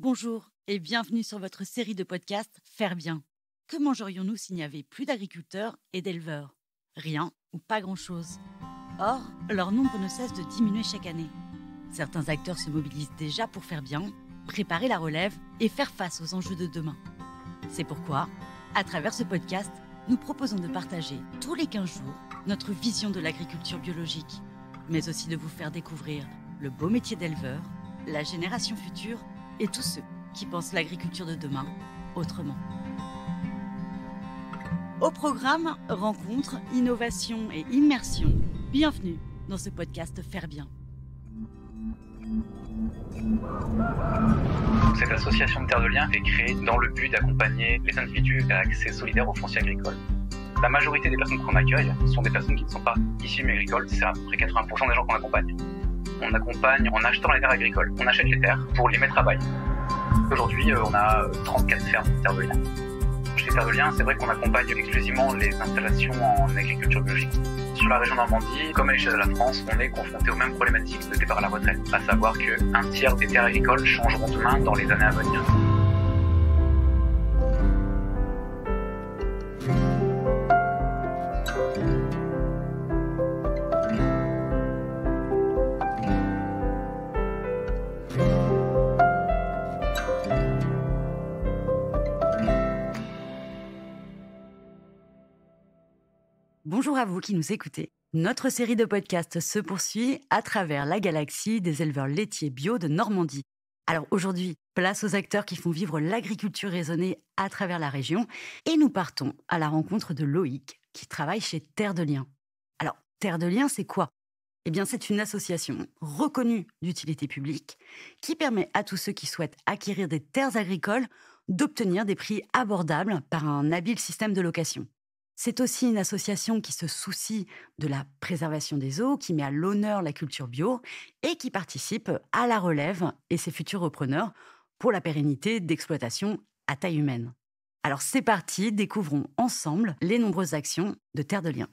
Bonjour et bienvenue sur votre série de podcasts Faire bien. Que mangerions-nous s'il n'y avait plus d'agriculteurs et d'éleveurs? Rien ou pas grand-chose. Or, leur nombre ne cesse de diminuer chaque année. Certains acteurs se mobilisent déjà pour faire bien, préparer la relève et faire face aux enjeux de demain. C'est pourquoi, à travers ce podcast, nous proposons de partager tous les 15 jours notre vision de l'agriculture biologique, mais aussi de vous faire découvrir le beau métier d'éleveur, la génération future et tous ceux qui pensent l'agriculture de demain autrement. Au programme, rencontres, innovation et immersion, bienvenue dans ce podcast Faire bien. Cette association de Terre de Liens est créée dans le but d'accompagner les individus vers l'accès solidaire au foncier agricole. La majorité des personnes qu'on accueille sont des personnes qui ne sont pas issues du milieu agricole, c'est à peu près 80% des gens qu'on accompagne. On accompagne en achetant les terres agricoles, on achète les terres pour les mettre à bail. Aujourd'hui, on a 34 fermes Terre de Liens. Chez Terre de Liens, c'est vrai qu'on accompagne exclusivement les installations en agriculture biologique. Sur la région Normandie, comme à l'échelle de la France, on est confronté aux mêmes problématiques de départ à la retraite, à savoir qu'un tiers des terres agricoles changeront de main dans les années à venir. Bonjour à vous qui nous écoutez. Notre série de podcasts se poursuit à travers la galaxie des éleveurs laitiers bio de Normandie. Alors aujourd'hui, place aux acteurs qui font vivre l'agriculture raisonnée à travers la région et nous partons à la rencontre de Loïc qui travaille chez Terre de Liens. Alors, Terre de Liens, c'est quoi? Eh bien, c'est une association reconnue d'utilité publique qui permet à tous ceux qui souhaitent acquérir des terres agricoles d'obtenir des prix abordables par un habile système de location. C'est aussi une association qui se soucie de la préservation des eaux, qui met à l'honneur la culture bio et qui participe à la relève et ses futurs repreneurs pour la pérennité d'exploitation à taille humaine. Alors c'est parti, découvrons ensemble les nombreuses actions de Terre de Liens.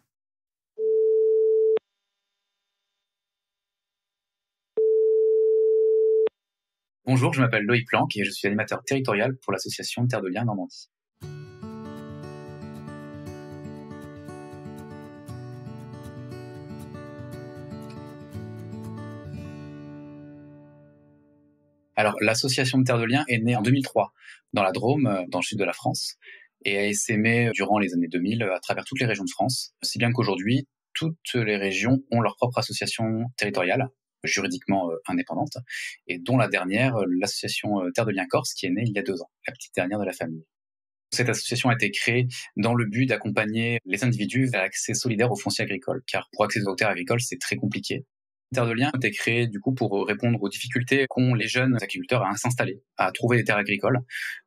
Bonjour, je m'appelle Loïc Planck et je suis animateur territorial pour l'association Terre de Liens Normandie. Alors, l'association de Terre de Liens est née en 2003 dans la Drôme, dans le sud de la France, et a essaimé durant les années 2000 à travers toutes les régions de France, si bien qu'aujourd'hui, toutes les régions ont leur propre association territoriale, juridiquement indépendante, et dont la dernière, l'association Terre de Liens Corse, qui est née il y a 2 ans, la petite dernière de la famille. Cette association a été créée dans le but d'accompagner les individus vers l'accès solidaire au foncier agricole, car pour accéder aux terres agricoles, c'est très compliqué. Terre de Liens a été créée du coup pour répondre aux difficultés qu'ont les jeunes agriculteurs à s'installer, à trouver des terres agricoles,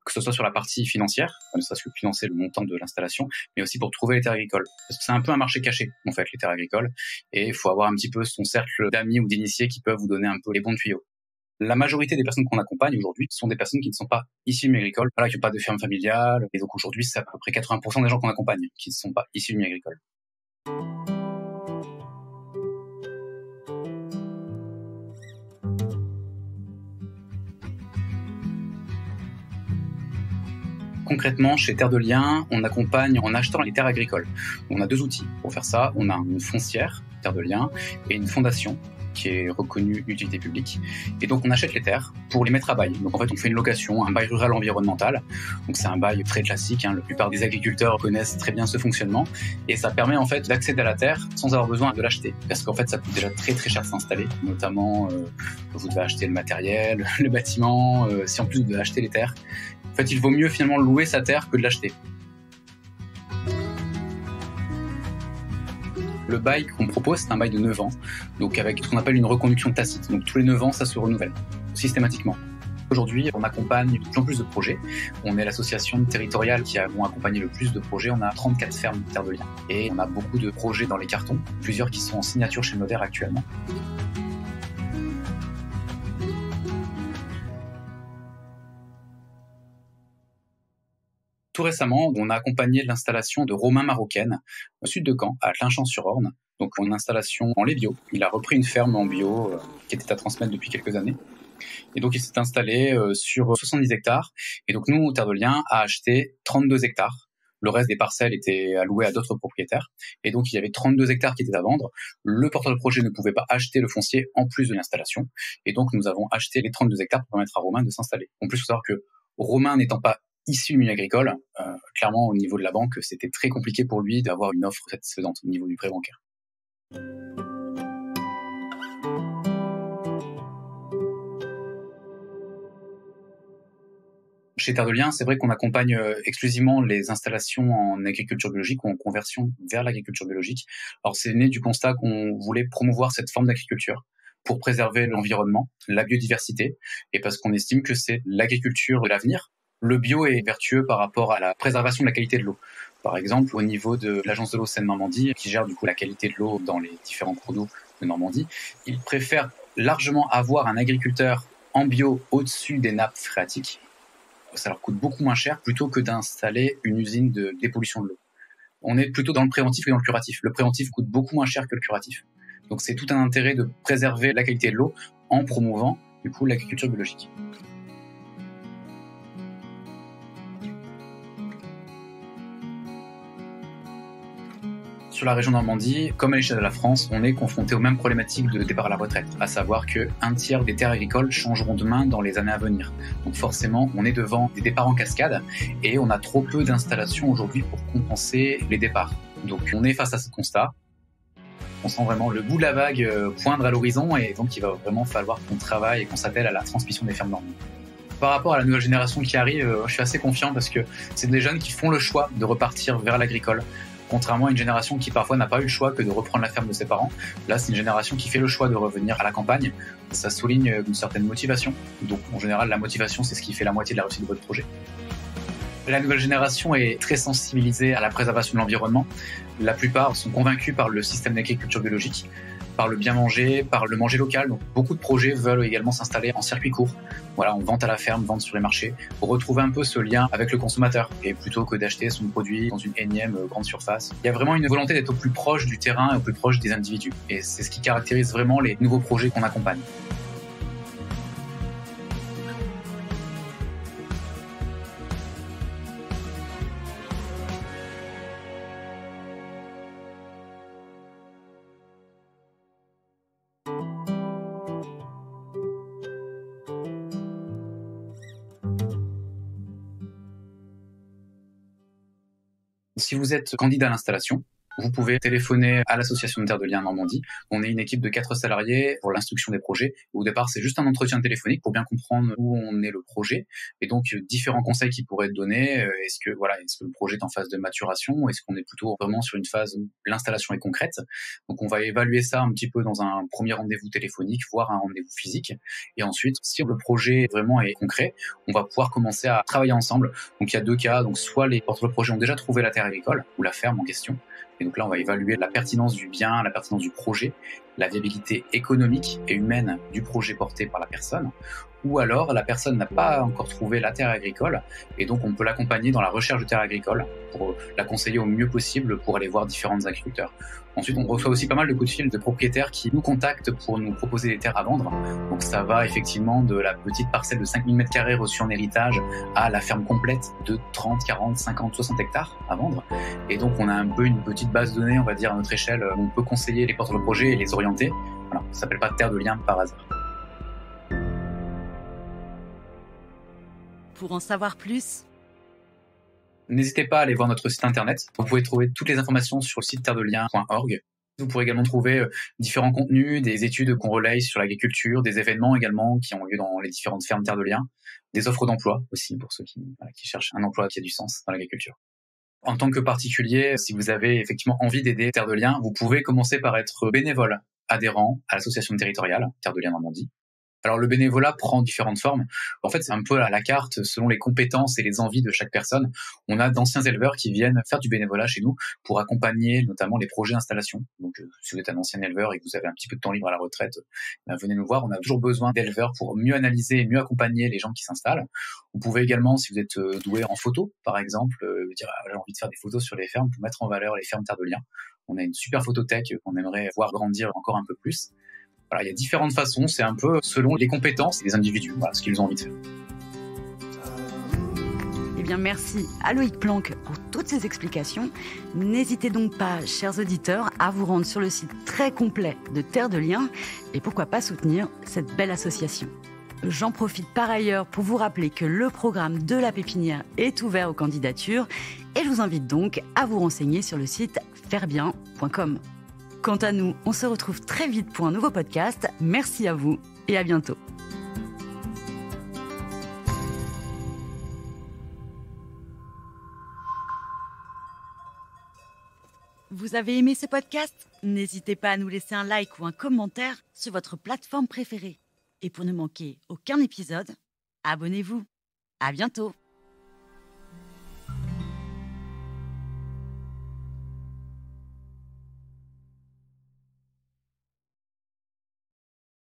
que ce soit sur la partie financière, ne serait-ce que financer le montant de l'installation, mais aussi pour trouver les terres agricoles. Parce que c'est un peu un marché caché, en fait, les terres agricoles, et il faut avoir un petit peu son cercle d'amis ou d'initiés qui peuvent vous donner un peu les bons tuyaux. La majorité des personnes qu'on accompagne aujourd'hui sont des personnes qui ne sont pas issues du milieu agricole, qui n'ont pas de ferme familiale, et donc aujourd'hui c'est à peu près 80% des gens qu'on accompagne qui ne sont pas issus du milieu agricole. Concrètement, chez Terre de Liens, on accompagne en achetant les terres agricoles. On a 2 outils pour faire ça. On a une foncière, Terre de Liens, et une fondation qui est reconnue d'utilité publique. Et donc, on achète les terres pour les mettre à bail. Donc, en fait, on fait une location, un bail rural environnemental. Donc, c'est un bail très classique. La plupart des agriculteurs connaissent très bien ce fonctionnement. Et ça permet, en fait, d'accéder à la terre sans avoir besoin de l'acheter. Parce qu'en fait, ça coûte déjà très, très cher de s'installer. Notamment, vous devez acheter le matériel, le bâtiment. Si en plus, vous devez acheter les terres. En fait, il vaut mieux finalement louer sa terre que de l'acheter. Le bail qu'on propose, c'est un bail de 9 ans, donc avec ce qu'on appelle une reconduction tacite. Donc tous les 9 ans, ça se renouvelle systématiquement. Aujourd'hui, on accompagne de plus en plus de projets. On est l'association territoriale qui a accompagné le plus de projets. On a 34 fermes Terre de Liens. Et on a beaucoup de projets dans les cartons, plusieurs qui sont en signature chez le notaire actuellement. Tout récemment, on a accompagné l'installation de Romain Marocaine, au sud de Caen, à Clinchamp-sur-Orne. Donc une installation en lait bio. Il a repris une ferme en bio qui était à transmettre depuis quelques années. Et donc, il s'est installé sur 70 hectares. Et donc, nous, Terre de Liens a acheté 32 hectares. Le reste des parcelles étaient allouées à d'autres propriétaires. Et donc, il y avait 32 hectares qui étaient à vendre. Le porteur de projet ne pouvait pas acheter le foncier en plus de l'installation. Et donc, nous avons acheté les 32 hectares pour permettre à Romain de s'installer. En plus, il faut savoir que Romain n'étant pas issu du milieu agricole, clairement, au niveau de la banque, c'était très compliqué pour lui d'avoir une offre satisfaisante au niveau du prêt bancaire. Chez Terre de Liens, c'est vrai qu'on accompagne exclusivement les installations en agriculture biologique ou en conversion vers l'agriculture biologique. Alors, c'est né du constat qu'on voulait promouvoir cette forme d'agriculture pour préserver l'environnement, la biodiversité, et parce qu'on estime que c'est l'agriculture de l'avenir. Le bio est vertueux par rapport à la préservation de la qualité de l'eau. Par exemple, au niveau de l'agence de l'eau Seine-Normandie, qui gère du coup la qualité de l'eau dans les différents cours d'eau de Normandie, ils préfèrent largement avoir un agriculteur en bio au-dessus des nappes phréatiques. Ça leur coûte beaucoup moins cher plutôt que d'installer une usine de dépollution de l'eau. On est plutôt dans le préventif que dans le curatif. Le préventif coûte beaucoup moins cher que le curatif. Donc c'est tout un intérêt de préserver la qualité de l'eau en promouvant du coup l'agriculture biologique. Sur la région Normandie, comme à l'échelle de la France, on est confronté aux mêmes problématiques de départ à la retraite, à savoir qu'un tiers des terres agricoles changeront de main dans les années à venir. Donc forcément, on est devant des départs en cascade et on a trop peu d'installations aujourd'hui pour compenser les départs. Donc on est face à ce constat. On sent vraiment le bout de la vague poindre à l'horizon et donc il va vraiment falloir qu'on travaille et qu'on s'attelle à la transmission des fermes normandes. Par rapport à la nouvelle génération qui arrive, je suis assez confiant parce que c'est des jeunes qui font le choix de repartir vers l'agricole. Contrairement à une génération qui parfois n'a pas eu le choix que de reprendre la ferme de ses parents, là c'est une génération qui fait le choix de revenir à la campagne. Ça souligne une certaine motivation. Donc en général la motivation c'est ce qui fait la moitié de la réussite de votre projet. La nouvelle génération est très sensibilisée à la préservation de l'environnement. La plupart sont convaincus par le système d'agriculture biologique, par le bien manger, par le manger local. Donc beaucoup de projets veulent également s'installer en circuit court. Voilà, on vente à la ferme, vente sur les marchés, pour retrouver un peu ce lien avec le consommateur, et plutôt que d'acheter son produit dans une énième grande surface. Il y a vraiment une volonté d'être au plus proche du terrain et au plus proche des individus. Et c'est ce qui caractérise vraiment les nouveaux projets qu'on accompagne. Si vous êtes candidat à l'installation, vous pouvez téléphoner à l'association de Terre de Liens Normandie. On est une équipe de 4 salariés pour l'instruction des projets. Au départ, c'est juste un entretien téléphonique pour bien comprendre où on est le projet et donc différents conseils qui pourraient être donnés. Est-ce que le projet est en phase de maturation ou est-ce qu'on est plutôt vraiment sur une phase où l'installation est concrète? Donc on va évaluer ça un petit peu dans un premier rendez-vous téléphonique, voire un rendez-vous physique. Et ensuite, si le projet vraiment est concret, on va pouvoir commencer à travailler ensemble. Donc il y a deux cas. Donc soit les porteurs de projet ont déjà trouvé la terre agricole ou la ferme en question. Et donc là, on va évaluer la pertinence du bien, la pertinence du projet, la viabilité économique et humaine du projet porté par la personne. Ou alors, la personne n'a pas encore trouvé la terre agricole et donc on peut l'accompagner dans la recherche de terre agricole pour la conseiller au mieux possible pour aller voir différents agriculteurs. Ensuite, on reçoit aussi pas mal de coups de fil de propriétaires qui nous contactent pour nous proposer des terres à vendre. Donc ça va effectivement de la petite parcelle de 5000 m² reçue en héritage à la ferme complète de 30, 40, 50, 60 hectares à vendre. Et donc on a un peu une petite base de données, on va dire à notre échelle, où on peut conseiller les porteurs de projet et les orienter. Voilà, ça s'appelle pas Terre de Liens par hasard. Pour en savoir plus, n'hésitez pas à aller voir notre site internet. Vous pouvez trouver toutes les informations sur le site terredeliens.org. Vous pourrez également trouver différents contenus, des études qu'on relaye sur l'agriculture, des événements également qui ont lieu dans les différentes fermes Terre de Liens, des offres d'emploi aussi pour ceux qui cherchent un emploi qui a du sens dans l'agriculture. En tant que particulier, si vous avez effectivement envie d'aider Terre de Liens, vous pouvez commencer par être bénévole adhérent à l'association territoriale Terre de Liens Normandie. Alors le bénévolat prend différentes formes. En fait, c'est un peu à la carte selon les compétences et les envies de chaque personne. On a d'anciens éleveurs qui viennent faire du bénévolat chez nous pour accompagner notamment les projets d'installation. Donc si vous êtes un ancien éleveur et que vous avez un petit peu de temps libre à la retraite, venez nous voir. On a toujours besoin d'éleveurs pour mieux analyser et mieux accompagner les gens qui s'installent. Vous pouvez également, si vous êtes doué en photo, par exemple, dire j'ai envie de faire des photos sur les fermes pour mettre en valeur les fermes Terre de Liens. On a une super photothèque qu'on aimerait voir grandir encore un peu plus. Voilà, il y a différentes façons, c'est un peu selon les compétences des individus, voilà, ce qu'ils ont envie de faire. Eh bien, merci à Loïc Planck pour toutes ces explications. N'hésitez donc pas, chers auditeurs, à vous rendre sur le site très complet de Terre de Liens et pourquoi pas soutenir cette belle association. J'en profite par ailleurs pour vous rappeler que le programme de la pépinière est ouvert aux candidatures et je vous invite donc à vous renseigner sur le site fairebien.com. Quant à nous, on se retrouve très vite pour un nouveau podcast. Merci à vous et à bientôt. Vous avez aimé ce podcast ? N'hésitez pas à nous laisser un like ou un commentaire sur votre plateforme préférée. Et pour ne manquer aucun épisode, abonnez-vous. À bientôt.